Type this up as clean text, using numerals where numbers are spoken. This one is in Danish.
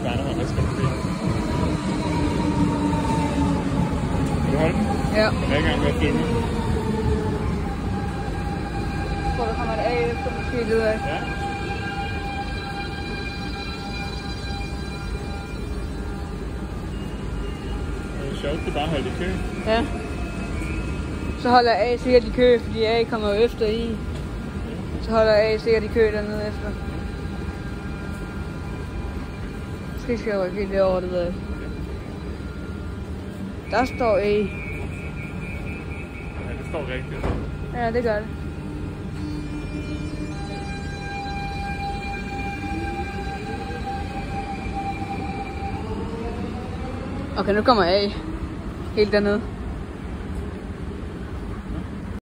Barnevogn, der skal forbi. Kan du holde den? Ja. Den er ikke engang ved at filme. Jeg tror, der kommer et A efter måske lidt af. Ja. Det er sjovt, det bare holdt i kø. Ja. Så holder A sikkert i kø, fordi A kommer jo efter I. Så holder A sikkert i kø dernede efter. Måske skal jeg rykke helt derovre, det ved jeg. Der står A. Ja, det står rigtigt. Ja, det gør det. Okay, nu kommer A. Helt dernede.